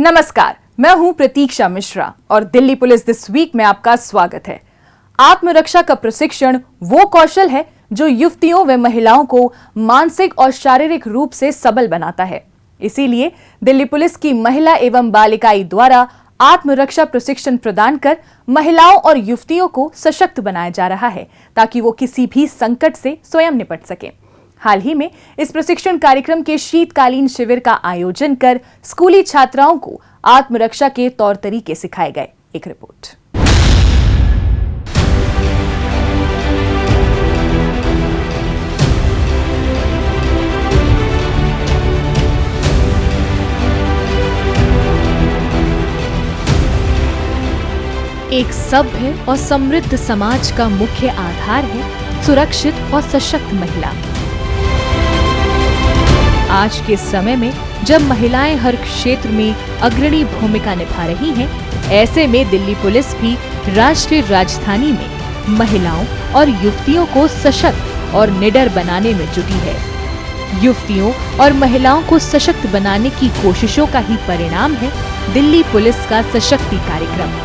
नमस्कार, मैं हूं प्रतीक्षा मिश्रा और दिल्ली पुलिस दिस वीक में आपका स्वागत है। आत्मरक्षा का प्रशिक्षण वो कौशल है जो युवतियों व महिलाओं को मानसिक और शारीरिक रूप से सबल बनाता है। इसीलिए दिल्ली पुलिस की महिला एवं बाल इकाई द्वारा आत्मरक्षा प्रशिक्षण प्रदान कर महिलाओं और युवतियों को सशक्त बनाया जा रहा है ताकि वो किसी भी संकट से स्वयं निपट सके। हाल ही में इस प्रशिक्षण कार्यक्रम के शीतकालीन शिविर का आयोजन कर स्कूली छात्राओं को आत्मरक्षा के तौर तरीके सिखाए गए। एक रिपोर्ट। एक सभ्य और समृद्ध समाज का मुख्य आधार है सुरक्षित और सशक्त महिला। आज के समय में जब महिलाएं हर क्षेत्र में अग्रणी भूमिका निभा रही हैं, ऐसे में दिल्ली पुलिस भी राष्ट्रीय राजधानी में महिलाओं और युवतियों को सशक्त और निडर बनाने में जुटी है। युवतियों और महिलाओं को सशक्त बनाने की कोशिशों का ही परिणाम है दिल्ली पुलिस का सशक्ति कार्यक्रम।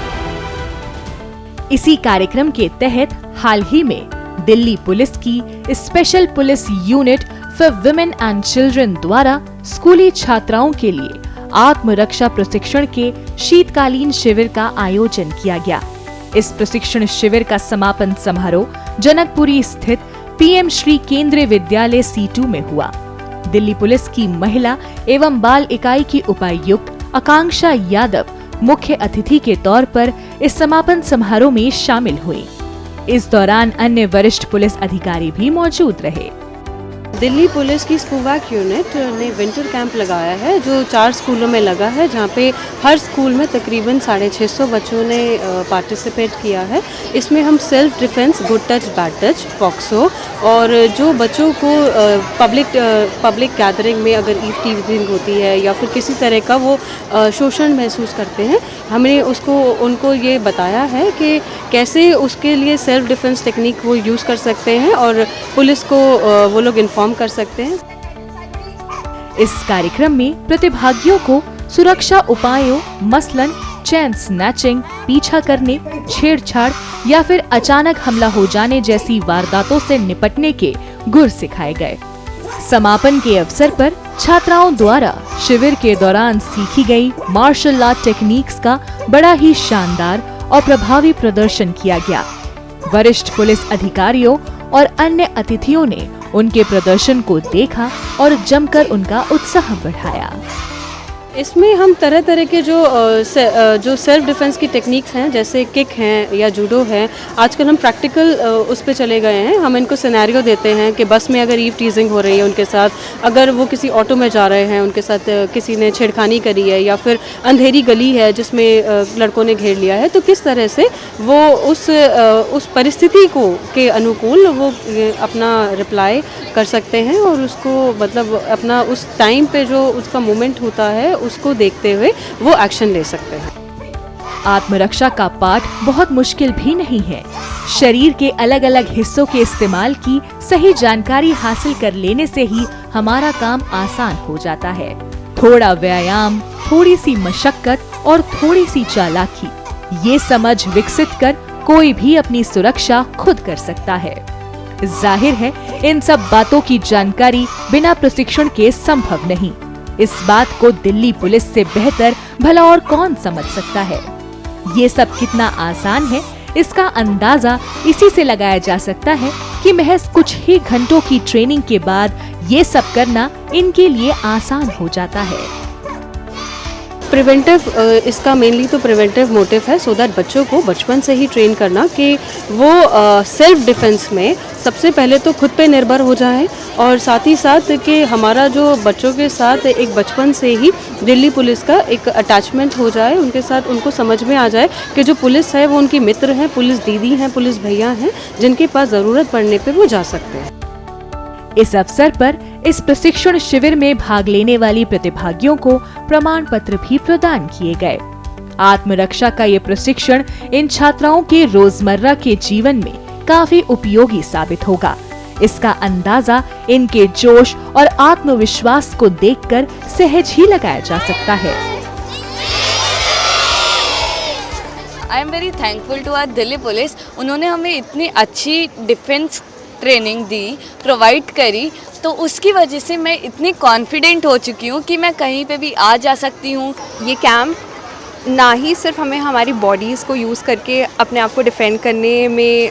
इसी कार्यक्रम के तहत हाल ही में दिल्ली पुलिस की special police unit for women and children द्वारा स्कूली छात्राओं के लिए आत्मरक्षा प्रशिक्षण के शीतकालीन शिविर का आयोजन किया गया। इस प्रशिक्षण शिविर का समापन समारोह जनकपुरी स्थित पीएम श्री केंद्रीय विद्यालय C2 में हुआ। दिल्ली पुलिस की महिला एवं बाल इकाई की उपायुक्त आकांक्षा यादव मुख्य अतिथि के तौर पर इस समापन समारोह में शामिल हुई। इस दौरान अन्य वरिष्ठ पुलिस अधिकारी भी मौजूद रहे। दिल्ली पुलिस की स्कूवैक यूनिट ने विंटर कैंप लगाया है जो 4 स्कूलों में लगा है, जहां पे हर स्कूल में तकरीबन 650 बच्चों ने पार्टिसिपेट किया है। इसमें हम self defence, good touch, bad touch, POCSO और जो बच्चों को पब्लिक गैदरिंग में अगर ईवटीजिंग होती है या फिर किसी तरह का वो शोषण महसूस करते हैं, हमने उनको ये बताया है कि कैसे उसके लिए सेल्फ डिफेंस टेक्निक वो यूज़ कर सकते हैं और पुलिस को वो लोग इन्फॉर्म कर सकते हैं। इस कार्यक्रम में प्रतिभागियों को सुरक्षा उपायों मसलन चेन स्नैचिंग, पीछा करने, छेड़छाड़ या फिर अचानक हमला हो जाने जैसी वारदातों से निपटने के गुर सिखाए गए। समापन के अवसर पर छात्राओं द्वारा शिविर के दौरान सीखी गई मार्शल आर्ट टेक्निक्स का बड़ा ही शानदार और प्रभावी प्रदर्शन किया गया। वरिष्ठ पुलिस अधिकारियों और अन्य अतिथियों ने उनके प्रदर्शन को देखा और जमकर उनका उत्साह बढ़ाया। इसमें हम तरह तरह के जो सेल्फ डिफेंस की टेक्निक्स हैं, जैसे किक हैं या जूडो है, आजकल हम प्रैक्टिकल उस पे चले गए हैं। हम इनको सिनेरियो देते हैं कि बस में अगर ईव टीजिंग हो रही है उनके साथ, अगर वो किसी ऑटो में जा रहे हैं, उनके साथ किसी ने छेड़खानी करी है या फिर अंधेरी गली है जिसमें लड़कों ने घेर लिया है, तो किस तरह से वो उस परिस्थिति के अनुकूल वो अपना रिप्लाई कर सकते हैं और उसको मतलब अपना उस टाइम पे जो उसका मोमेंट होता है उसको देखते हुए वो एक्शन ले सकते हैं। आत्मरक्षा का पाठ बहुत मुश्किल भी नहीं है। शरीर के अलग अलग हिस्सों के इस्तेमाल की सही जानकारी हासिल कर लेने से ही हमारा काम आसान हो जाता है। थोड़ा व्यायाम, थोड़ी सी मशक्कत और थोड़ी सी चालाकी, ये समझ विकसित कर कोई भी अपनी सुरक्षा खुद कर सकता है। जाहिर है इन सब बातों की जानकारी बिना प्रशिक्षण के संभव नहीं। इस बात को दिल्ली पुलिस से बेहतर भला और कौन समझ सकता है। ये सब कितना आसान है इसका अंदाजा इसी से लगाया जा सकता है कि महज कुछ ही घंटों की ट्रेनिंग के बाद ये सब करना इनके लिए आसान हो जाता है। प्रिवेंटिव, इसका मेनली तो प्रिवेंटिव मोटिव है, सो दैट बच्चों को बचपन से ही ट्रेन करना कि वो सेल्फ डिफेंस में सबसे पहले तो खुद पे निर्भर हो जाए और साथ ही साथ कि हमारा जो बच्चों के साथ एक बचपन से ही दिल्ली पुलिस का एक अटैचमेंट हो जाए, उनके साथ उनको समझ में आ जाए कि जो पुलिस है वो उनकी मित्र हैं, पुलिस दीदी हैं, पुलिस भैया हैं, जिनके पास ज़रूरत पड़ने पे वो जा सकते हैं। इस अवसर पर इस प्रशिक्षण शिविर में भाग लेने वाली प्रतिभागियों को प्रमाण पत्र भी प्रदान किए गए। आत्मरक्षा का ये प्रशिक्षण इन छात्राओं के रोजमर्रा के जीवन में काफी उपयोगी साबित होगा। इसका अंदाजा इनके जोश और आत्मविश्वास को देखकर सहज ही लगाया जा सकता है। I am very thankful to our Delhi police. उन्होंने हमें इतनी अच्छी डिफेंस ट्रेनिंग दी, प्रोवाइड करी, तो उसकी वजह से मैं इतनी कॉन्फिडेंट हो चुकी हूँ कि मैं कहीं पे भी आ जा सकती हूँ। ये कैंप ना ही सिर्फ हमें हमारी बॉडीज़ को यूज़ करके अपने आप को डिफेंड करने में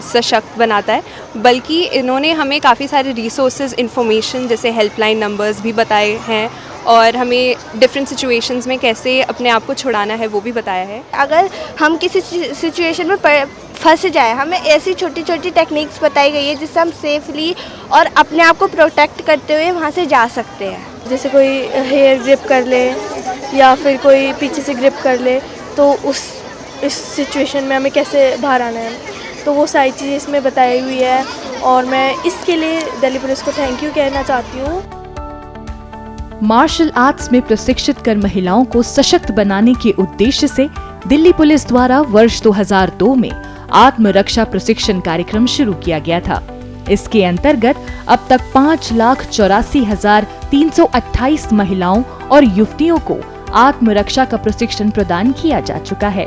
सशक्त बनाता है, बल्कि इन्होंने हमें काफ़ी सारे रिसोर्सेज, इंफॉर्मेशन जैसे हेल्पलाइन नंबर्स भी बताए हैं और हमें डिफरेंट सिचुएशंस में कैसे अपने आप को छुड़ाना है वो भी बताया है। अगर हम किसी सिचुएशन में फंस जाए, हमें ऐसी छोटी छोटी टेक्निक्स बताई गई है जिससे हम सेफली और अपने आप को प्रोटेक्ट करते हुए वहाँ से जा सकते हैं। जैसे कोई हेयर ग्रिप कर ले या फिर कोई पीछे से ग्रिप कर ले, तो इस सिचुएशन में हमें कैसे बाहर आना है, तो वो सारी चीज़ें इसमें बताई हुई है और मैं इसके लिए दिल्ली पुलिस को थैंक यू कहना चाहती हूँ। मार्शल आर्ट्स में प्रशिक्षित कर महिलाओं को सशक्त बनाने के उद्देश्य से दिल्ली पुलिस द्वारा वर्ष 2002 में आत्मरक्षा प्रशिक्षण कार्यक्रम शुरू किया गया था। इसके अंतर्गत अब तक 5,84,328 महिलाओं और युवतियों को आत्मरक्षा का प्रशिक्षण प्रदान किया जा चुका है।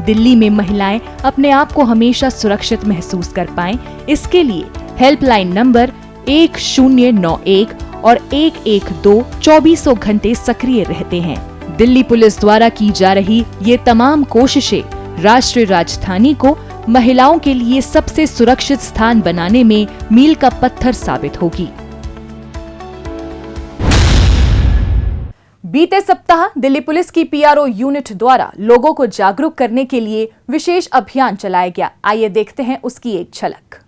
दिल्ली में महिलाएं अपने आप को हमेशा सुरक्षित महसूस कर पाएं, इसके लिए हेल्पलाइन नंबर 1091 और 112 24 घंटे सक्रिय रहते हैं। दिल्ली पुलिस द्वारा की जा रही ये तमाम कोशिशें राष्ट्रीय राजधानी को महिलाओं के लिए सबसे सुरक्षित स्थान बनाने में मील का पत्थर साबित होगी। बीते सप्ताह दिल्ली पुलिस की पीआरओ यूनिट द्वारा लोगों को जागरूक करने के लिए विशेष अभियान चलाया गया। आइए देखते हैं उसकी एक झलक।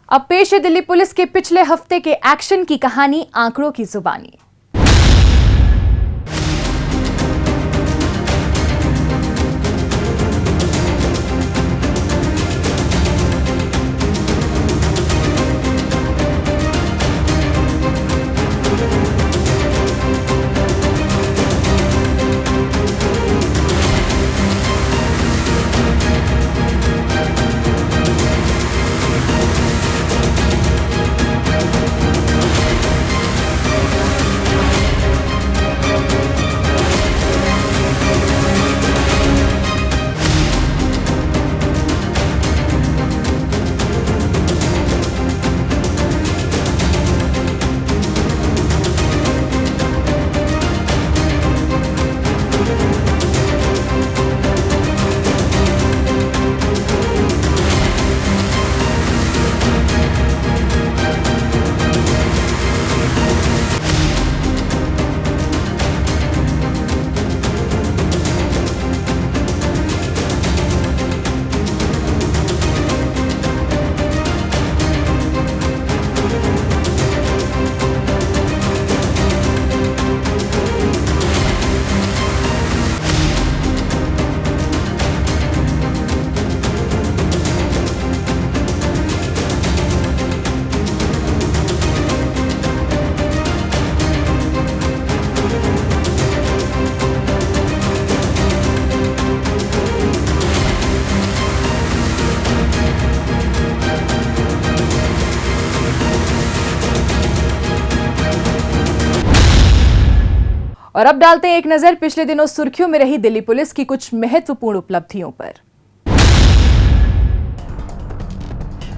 अब पेश है दिल्ली पुलिस के पिछले हफ्ते के एक्शन की कहानी आंकड़ों की जुबानी। और अब डालते हैं एक नजर पिछले दिनों सुर्खियों में रही दिल्ली पुलिस की कुछ महत्वपूर्ण उपलब्धियों पर।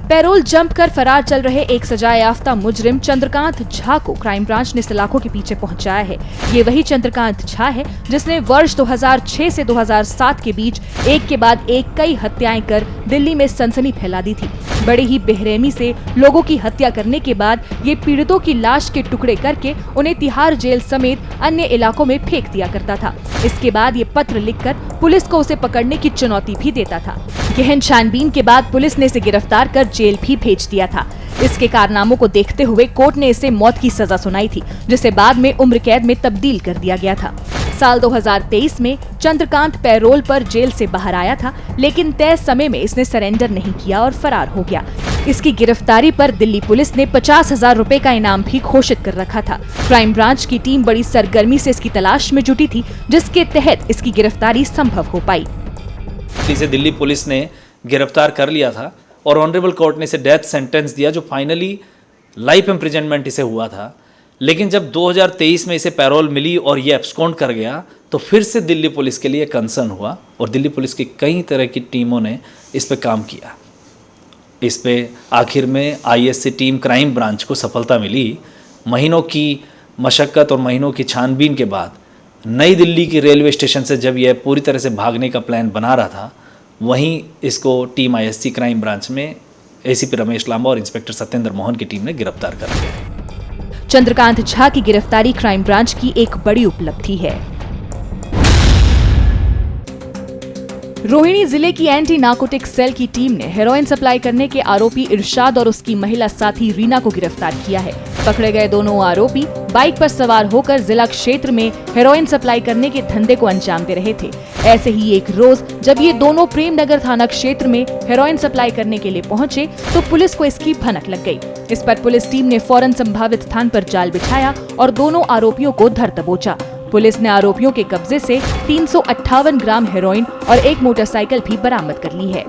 पैरोल जंप कर फरार चल रहे एक सजायाफ्ता मुजरिम चंद्रकांत झा को क्राइम ब्रांच ने सलाखों के पीछे पहुंचाया है। ये वही चंद्रकांत झा है जिसने वर्ष 2006 से 2007 के बीच एक के बाद एक कई हत्याएं कर दिल्ली में सनसनी फैला दी थी। बड़े ही बेरहमी से लोगों की हत्या करने के बाद ये पीड़ितों की लाश के टुकड़े करके उन्हें तिहाड़ जेल समेत अन्य इलाकों में फेंक दिया करता था। इसके बाद ये पत्र लिखकर पुलिस को उसे पकड़ने की चुनौती भी देता था। गहन छानबीन के बाद पुलिस ने इसे गिरफ्तार कर जेल भी भेज दिया था। इसके कारनामों को देखते हुए कोर्ट ने इसे मौत की सजा सुनाई थी, जिसे बाद में उम्र कैद में तब्दील कर दिया गया था। साल 2023 में चंद्रकांत पैरोल पर जेल से बाहर आया था, लेकिन तय समय में इसने सरेंडर नहीं किया और फरार हो गया। इसकी गिरफ्तारी पर दिल्ली पुलिस ने 50,000 रुपए का इनाम भी घोषित कर रखा था। क्राइम ब्रांच की टीम बड़ी सरगर्मी से इसकी तलाश में जुटी थी, जिसके तहत इसकी गिरफ्तारी संभव हो पाई। इसे दिल्ली पुलिस ने गिरफ्तार कर लिया था और ऑनरेबल कोर्ट ने इसे डेथ सेंटेंस दिया, जो फाइनली लाइफ इम्प्रिजनमेंट इसे हुआ था। लेकिन जब 2023 में इसे पैरोल मिली और ये एब्सकॉन्ड कर गया, तो फिर से दिल्ली पुलिस के लिए कंसर्न हुआ और दिल्ली पुलिस की कई तरह की टीमों ने इस पे काम किया। इस पे आखिर में आईएससी टीम क्राइम ब्रांच को सफलता मिली। महीनों की मशक्क़त और महीनों की छानबीन के बाद नई दिल्ली की रेलवे स्टेशन से जब यह पूरी तरह से भागने का प्लान बना रहा था, वहीं इसको टीम आईएससी क्राइम ब्रांच में एसीपी रमेश लांबा और इंस्पेक्टर सत्येंद्र मोहन की टीम ने गिरफ्तार कर लिया। चंद्रकांत झा की गिरफ्तारी क्राइम ब्रांच की एक बड़ी उपलब्धि है। रोहिणी जिले की एंटी नार्कोटिक सेल की टीम ने हेरोइन सप्लाई करने के आरोपी इरशाद और उसकी महिला साथी रीना को गिरफ्तार किया है। पकड़े गए दोनों आरोपी बाइक पर सवार होकर जिला क्षेत्र में हेरोइन सप्लाई करने के धंधे को अंजाम दे रहे थे। ऐसे ही एक रोज जब ये दोनों प्रेमनगर थाना क्षेत्र में हेरोइन सप्लाई करने के लिए पहुंचे, तो पुलिस को इसकी भनक लग गई। इस पर पुलिस टीम ने फौरन संभावित स्थान पर जाल बिछाया और दोनों आरोपियों को धर दबोचा। पुलिस ने आरोपियों के कब्जे से 358 ग्राम हेरोइन और एक मोटरसाइकिल भी बरामद कर ली है।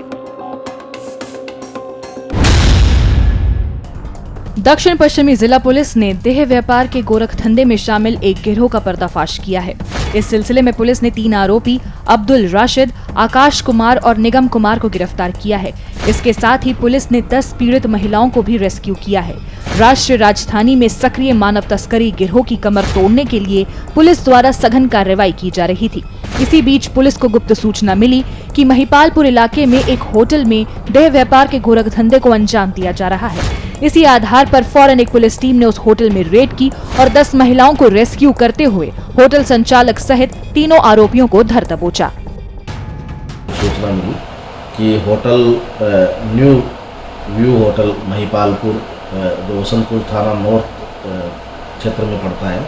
दक्षिण पश्चिमी जिला पुलिस ने देह व्यापार के गोरख धंधे में शामिल एक गिरोह का पर्दाफाश किया है। इस सिलसिले में पुलिस ने 3 आरोपी अब्दुल राशिद, आकाश कुमार और निगम कुमार को गिरफ्तार किया है। इसके साथ ही पुलिस ने 10 पीड़ित महिलाओं को भी रेस्क्यू किया है। राष्ट्रीय राजधानी में सक्रिय मानव तस्करी गिरोह की कमर तोड़ने के लिए पुलिस द्वारा सघन कार्रवाई की जा रही थी। इसी बीच पुलिस को गुप्त सूचना मिली कि महिपालपुर इलाके में एक होटल में देह व्यापार के गोरख धंधे को अंजाम दिया जा रहा है। इसी आधार पर फौरन एक पुलिस टीम ने उस होटल में रेड की और 10 महिलाओं को रेस्क्यू करते हुए होटल संचालक सहित तीनों आरोपियों को धर दबोचा। सूचना मिली कि hotel new view hotel Mahipalpur जो वसंतपुर थाना नॉर्थ क्षेत्र में पड़ता है,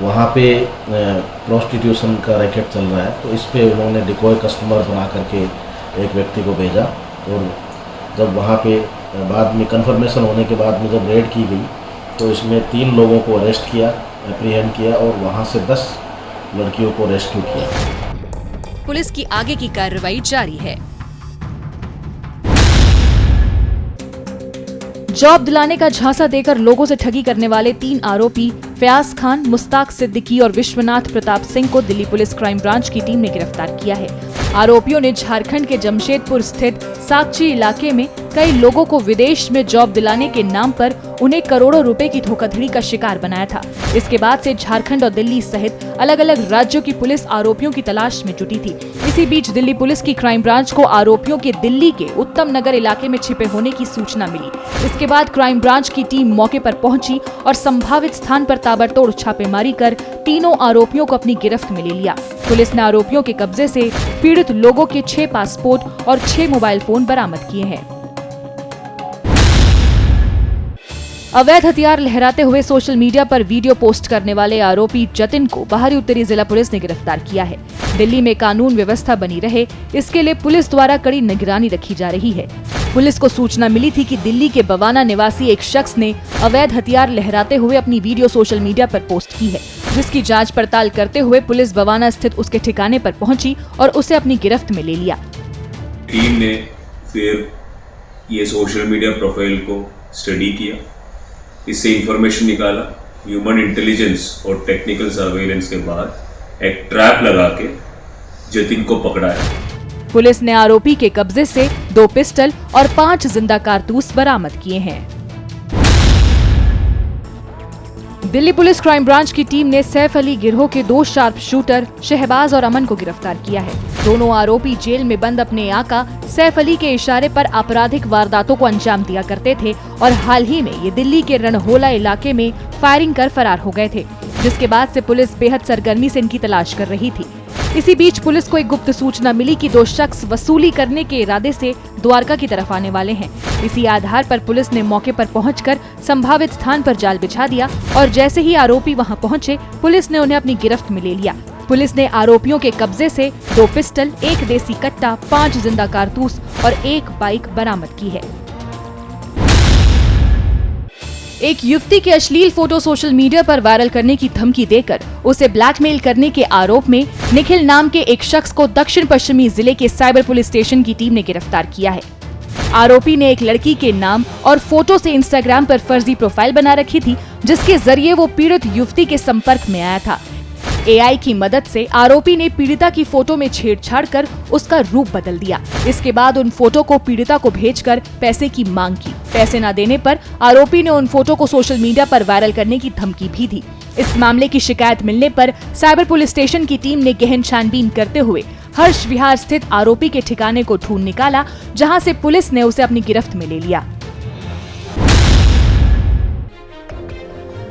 वहाँ पे प्रोस्टिट्यूशन का रैकेट चल रहा है। तो इस पे उन्होंने डिकॉय कस्टमर बना करके एक व्यक्ति को भेजा और जब वहाँ पे बाद में कंफर्मेशन होने के बाद में जब रेड की गई तो इसमें 3 लोगों को अरेस्ट किया, एप्रीहेंड किया और वहाँ से 10 लड़कियों को रेस्क्यू किया। पुलिस की आगे की कार्रवाई जारी है। जॉब दिलाने का झांसा देकर लोगों से ठगी करने वाले 3 आरोपी फयाज खान, मुस्ताक सिद्दीकी और विश्वनाथ प्रताप सिंह को दिल्ली पुलिस क्राइम ब्रांच की टीम ने गिरफ्तार किया है। आरोपियों ने झारखंड के जमशेदपुर स्थित साकची इलाके में कई लोगों को विदेश में जॉब दिलाने के नाम पर उन्हें करोड़ों रुपए की धोखाधड़ी का शिकार बनाया था। इसके बाद से झारखंड और दिल्ली सहित अलग अलग राज्यों की पुलिस आरोपियों की तलाश में जुटी थी। इसी बीच दिल्ली पुलिस की क्राइम ब्रांच को आरोपियों के दिल्ली के उत्तम नगर इलाके में छिपे होने की सूचना मिली। इसके बाद क्राइम ब्रांच की टीम मौके पर पहुंची और संभावित स्थान पर ताबड़तोड़ छापेमारी कर तीनों आरोपियों को अपनी गिरफ्त में ले लिया। पुलिस ने आरोपियों के कब्जे से पीड़ित लोगों के 6 पासपोर्ट और 6 मोबाइल फोन बरामद किए हैं। अवैध हथियार लहराते हुए सोशल मीडिया पर वीडियो पोस्ट करने वाले आरोपी जतिन को बाहरी उत्तरी जिला पुलिस ने गिरफ्तार किया है। दिल्ली में कानून व्यवस्था बनी रहे, इसके लिए पुलिस द्वारा कड़ी निगरानी रखी जा रही है। पुलिस को सूचना मिली थी कि दिल्ली के बवाना निवासी एक शख्स ने अवैध हथियार लहराते हुए अपनी वीडियो सोशल मीडिया पर पोस्ट की है, जिसकी जांच पड़ताल करते हुए पुलिस बवाना स्थित उसके ठिकाने पर पहुंची और उसे अपनी गिरफ्त में ले लिया। टीम ने फिर ये सोशल मीडिया प्रोफाइल को स्टडी किया, इससे इंफॉर्मेशन निकाला। ह्यूमन इंटेलिजेंस और टेक्निकल सर्वेलेंस के बाद एक ट्रैप लगा के जतिन को पकड़ा है। पुलिस ने आरोपी के कब्जे से 2 पिस्टल और 5 जिंदा कारतूस बरामद किए हैं। दिल्ली पुलिस क्राइम ब्रांच की टीम ने सैफ अली गिरोह के 2 शार्प शूटर शहबाज और अमन को गिरफ्तार किया है। दोनों आरोपी जेल में बंद अपने आका सैफ अली के इशारे पर आपराधिक वारदातों को अंजाम दिया करते थे और हाल ही में ये दिल्ली के रणहोला इलाके में फायरिंग कर फरार हो गए थे, जिसके बाद से पुलिस बेहद सरगर्मी से इनकी तलाश कर रही थी। इसी बीच पुलिस को एक गुप्त सूचना मिली कि 2 शख्स वसूली करने के इरादे से द्वारका की तरफ आने वाले हैं। इसी आधार पर पुलिस ने मौके पर पहुंचकर संभावित स्थान पर जाल बिछा दिया और जैसे ही आरोपी वहां पहुंचे, पुलिस ने उन्हें अपनी गिरफ्त में ले लिया। पुलिस ने आरोपियों के कब्जे से 2 पिस्टल, 1 देसी कट्टा, 5 जिंदा कारतूस और 1 बाइक बरामद की है। एक युवती के अश्लील फोटो सोशल मीडिया पर वायरल करने की धमकी देकर उसे ब्लैकमेल करने के आरोप में निखिल नाम के एक शख्स को दक्षिण पश्चिमी जिले के साइबर पुलिस स्टेशन की टीम ने गिरफ्तार किया है। आरोपी ने एक लड़की के नाम और फोटो से इंस्टाग्राम पर फर्जी प्रोफाइल बना रखी थी, जिसके जरिए वो पीड़ित युवती के संपर्क में आया था। AI की मदद से आरोपी ने पीड़िता की फोटो में छेड़छाड़ कर उसका रूप बदल दिया। इसके बाद उन फोटो को पीड़िता को भेजकर पैसे की मांग की। पैसे न देने पर आरोपी ने उन फोटो को सोशल मीडिया पर वायरल करने की धमकी भी दी। इस मामले की शिकायत मिलने पर साइबर पुलिस स्टेशन की टीम ने गहन छानबीन करते हुए हर्ष विहार स्थित आरोपी के ठिकाने को ढूंढ निकाला, जहां से पुलिस ने उसे अपनी गिरफ्त में ले लिया।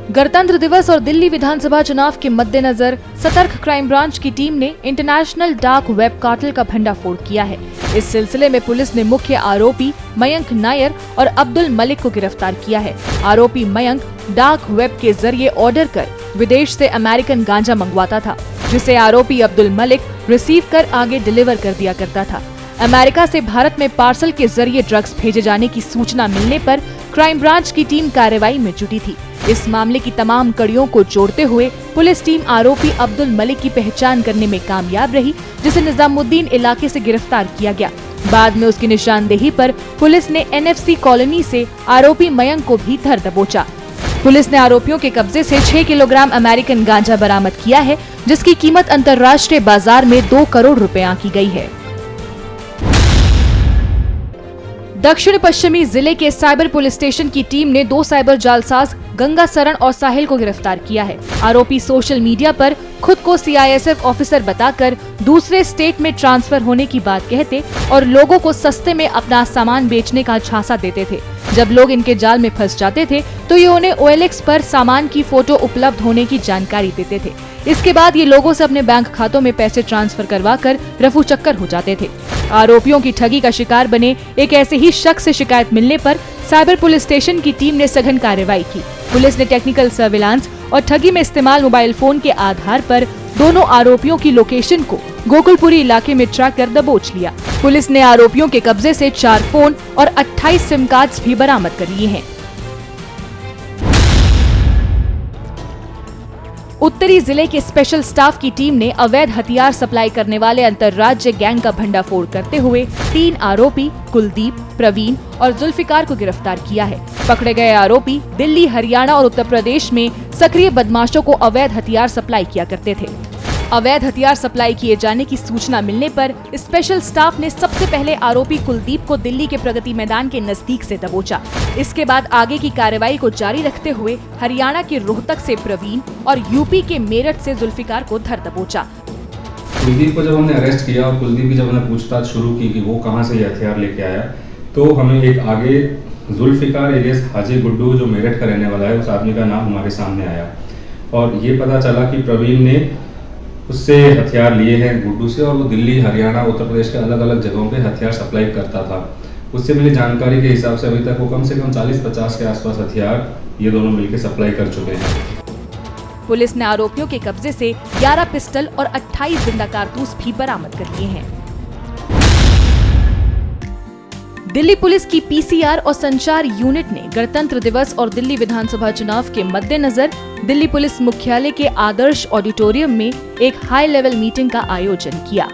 गणतंत्र दिवस और दिल्ली विधानसभा चुनाव के मद्देनजर सतर्क क्राइम ब्रांच की टीम ने इंटरनेशनल डार्क वेब कार्टेल का भंडाफोड़ किया है। इस सिलसिले में पुलिस ने मुख्य आरोपी मयंक नायर और अब्दुल मलिक को गिरफ्तार किया है। आरोपी मयंक डार्क वेब के जरिए ऑर्डर कर विदेश से अमेरिकन गांजा मंगवाता था, जिसे आरोपी अब्दुल मलिक रिसीव कर आगे डिलीवर कर दिया करता था। अमेरिका से भारत में पार्सल के जरिए ड्रग्स भेजे जाने की सूचना मिलने पर क्राइम ब्रांच की टीम कार्रवाई में जुटी थी। इस मामले की तमाम कड़ियों को जोड़ते हुए पुलिस टीम आरोपी अब्दुल मलिक की पहचान करने में कामयाब रही, जिसे निजामुद्दीन इलाके से गिरफ्तार किया गया। बाद में उसकी निशानदेही पर पुलिस ने NFC कॉलोनी से आरोपी मयंक को भी धर दबोचा। पुलिस ने आरोपियों के कब्जे से 6 किलोग्राम अमेरिकन गांजा बरामद किया है, जिसकी कीमत अंतर्राष्ट्रीय बाजार में 2 करोड़ रुपए आंकी गई है। दक्षिण पश्चिमी जिले के साइबर पुलिस स्टेशन की टीम ने 2 साइबर जालसाज गंगा सरन और साहिल को गिरफ्तार किया है। आरोपी सोशल मीडिया पर खुद को CISF ऑफिसर बताकर दूसरे स्टेट में ट्रांसफर होने की बात कहते और लोगों को सस्ते में अपना सामान बेचने का झांसा देते थे। जब लोग इनके जाल में फंस जाते थे तो ये उन्हें OLX पर सामान की फोटो उपलब्ध होने की जानकारी देते थे। इसके बाद ये लोगों से अपने बैंक खातों में पैसे ट्रांसफर करवाकर रफू चक्कर हो जाते थे। आरोपियों की ठगी का शिकार बने एक ऐसे ही शख्स से शिकायत मिलने पर साइबर पुलिस स्टेशन की टीम ने सघन कार्रवाई की। पुलिस ने टेक्निकल सर्विलांस और ठगी में इस्तेमाल मोबाइल फोन के आधार पर दोनों आरोपियों की लोकेशन को गोकुलपुरी इलाके में ट्रैक कर दबोच लिया। पुलिस ने आरोपियों के कब्जे से 4 फोन और 28 सिम कार्ड्स भी बरामद कर लिए हैं। उत्तरी जिले के स्पेशल स्टाफ की टीम ने अवैध हथियार सप्लाई करने वाले अंतर्राज्य गैंग का भंडाफोड़ करते हुए 3 आरोपी कुलदीप, प्रवीण और जुल्फिकार को गिरफ्तार किया है। पकड़े गए आरोपी दिल्ली, हरियाणा और उत्तर प्रदेश में सक्रिय बदमाशों को अवैध हथियार सप्लाई किया करते थे। अवैध हथियार सप्लाई किए जाने की सूचना मिलने पर स्पेशल स्टाफ ने सबसे पहले आरोपी कुलदीप को दिल्ली के प्रगति मैदान के नजदीक से दबोचा। इसके बाद आगे की कार्रवाई को जारी रखते हुए हरियाणा के रोहतक से प्रवीण और यूपी के मेरठ से जुल्फिकार को धर दबोचा। कुलदीप को जब हमने अरेस्ट किया और कुलदीप की जब हमने पूछताछ शुरू की कि वो कहाँ से ये हथियार लेके आया, तो हमें एक आगे जुल्फिकार एलियस हाजी गुड्डू जो मेरठ का रहने वाला है, उस आदमी का नाम हमारे सामने आया और ये पता चला कि प्रवीण ने उससे हथियार लिए हैं गुड्डू से और वो दिल्ली, हरियाणा, उत्तर प्रदेश के अलग अलग जगहों पे हथियार सप्लाई करता था। उससे मिली जानकारी के हिसाब से अभी तक वो कम से कम 40-50 के आसपास हथियार ये दोनों मिलकर सप्लाई कर चुके हैं। पुलिस ने आरोपियों के कब्जे से 11 पिस्टल और 28 जिंदा कारतूस भी बरामद कर लिए हैं। दिल्ली पुलिस की PCR और संचार यूनिट ने गणतंत्र दिवस और दिल्ली विधानसभा चुनाव के मद्देनजर दिल्ली पुलिस मुख्यालय के आदर्श ऑडिटोरियम में एक हाई लेवल मीटिंग का आयोजन किया।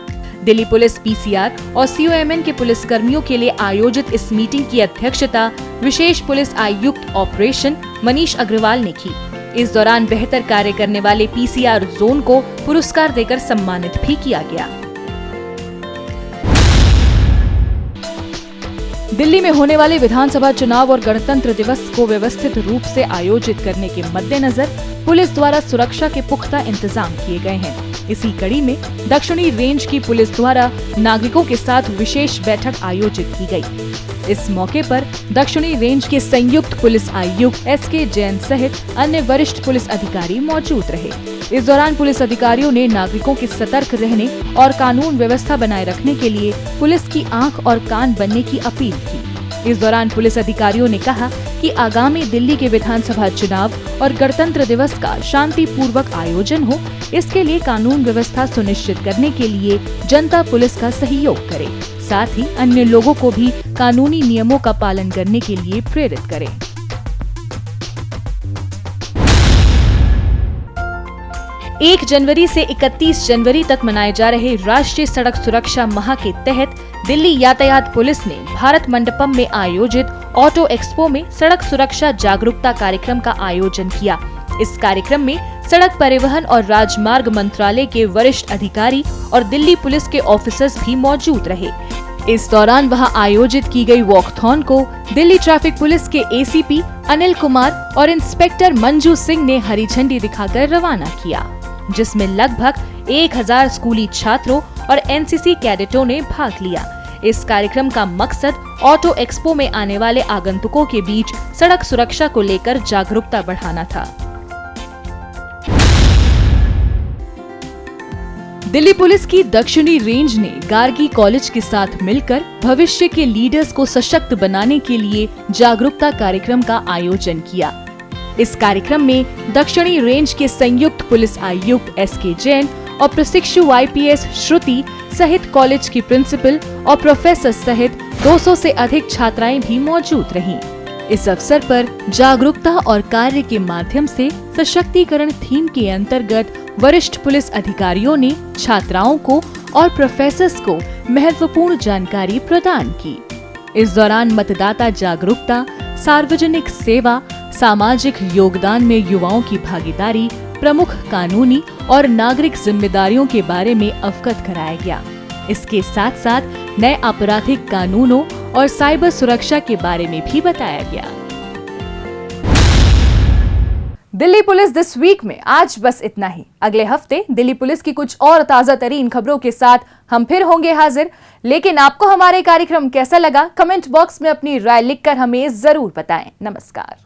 दिल्ली पुलिस PCR और COMN के पुलिस कर्मियों के लिए आयोजित इस मीटिंग की अध्यक्षता विशेष पुलिस आयुक्त ऑपरेशन मनीष अग्रवाल ने की। इस दौरान बेहतर कार्य करने वाले PCR जोन को पुरस्कार देकर सम्मानित भी किया गया। दिल्ली में होने वाले विधानसभा चुनाव और गणतंत्र दिवस को व्यवस्थित रूप से आयोजित करने के मद्देनजर पुलिस द्वारा सुरक्षा के पुख्ता इंतजाम किए गए हैं। इसी कड़ी में दक्षिणी रेंज की पुलिस द्वारा नागरिकों के साथ विशेष बैठक आयोजित की गई। इस मौके पर दक्षिणी रेंज के संयुक्त पुलिस आयुक्त SK जैन सहित अन्य वरिष्ठ पुलिस अधिकारी मौजूद रहे। इस दौरान पुलिस अधिकारियों ने नागरिकों के सतर्क रहने और कानून व्यवस्था बनाए रखने के लिए पुलिस की आंख और कान बनने की अपील की। इस दौरान पुलिस अधिकारियों ने कहा कि आगामी दिल्ली के विधानसभा चुनाव और गणतंत्र दिवस का शांतिपूर्वक आयोजन हो, इसके लिए कानून व्यवस्था सुनिश्चित करने के लिए जनता पुलिस का सहयोग करे, साथ ही अन्य लोगों को भी कानूनी नियमों का पालन करने के लिए प्रेरित करें। 1 जनवरी से 31 जनवरी तक मनाए जा रहे राष्ट्रीय सड़क सुरक्षा माह के तहत दिल्ली यातायात पुलिस ने भारत मंडपम में आयोजित ऑटो एक्सपो में सड़क सुरक्षा जागरूकता कार्यक्रम का आयोजन किया। इस कार्यक्रम में सड़क परिवहन और राजमार्ग मंत्रालय के वरिष्ठ अधिकारी और दिल्ली पुलिस के ऑफिसर्स भी मौजूद रहे। इस दौरान वहां आयोजित की गई वॉकथॉन को दिल्ली ट्रैफिक पुलिस के ACP अनिल कुमार और इंस्पेक्टर मंजू सिंह ने हरी झंडी दिखाकर रवाना किया, जिसमें लगभग 1000 स्कूली छात्रों और NCC कैडेटों ने भाग लिया। इस कार्यक्रम का मकसद ऑटो एक्सपो में आने वाले आगंतुकों के बीच सड़क सुरक्षा को लेकर जागरूकता बढ़ाना था। दिल्ली पुलिस की दक्षिणी रेंज ने गार्गी कॉलेज के साथ मिलकर भविष्य के लीडर्स को सशक्त बनाने के लिए जागरूकता कार्यक्रम का आयोजन किया। इस कार्यक्रम में दक्षिणी रेंज के संयुक्त पुलिस आयुक्त SK जैन और प्रशिक्षु IPS श्रुति सहित कॉलेज की प्रिंसिपल और प्रोफेसर सहित 200 से अधिक छात्राएं भी मौजूद रहीं। इस अवसर पर जागरूकता और कार्य के माध्यम से सशक्तिकरण थीम के अंतर्गत वरिष्ठ पुलिस अधिकारियों ने छात्राओं को और प्रोफेसर्स को महत्वपूर्ण जानकारी प्रदान की। इस दौरान मतदाता जागरूकता, सार्वजनिक सेवा, सामाजिक योगदान में युवाओं की भागीदारी, प्रमुख कानूनी और नागरिक जिम्मेदारियों के बारे में अवगत कराया गया। इसके साथ साथ नए आपराधिक कानूनों और साइबर सुरक्षा के बारे में भी बताया गया। दिल्ली पुलिस दिस वीक में आज बस इतना ही। अगले हफ्ते दिल्ली पुलिस की कुछ और ताजा तरीन खबरों के साथ हम फिर होंगे हाजिर। लेकिन आपको हमारे कार्यक्रम कैसा लगा, कमेंट बॉक्स में अपनी राय लिखकर हमें जरूर बताएं। नमस्कार।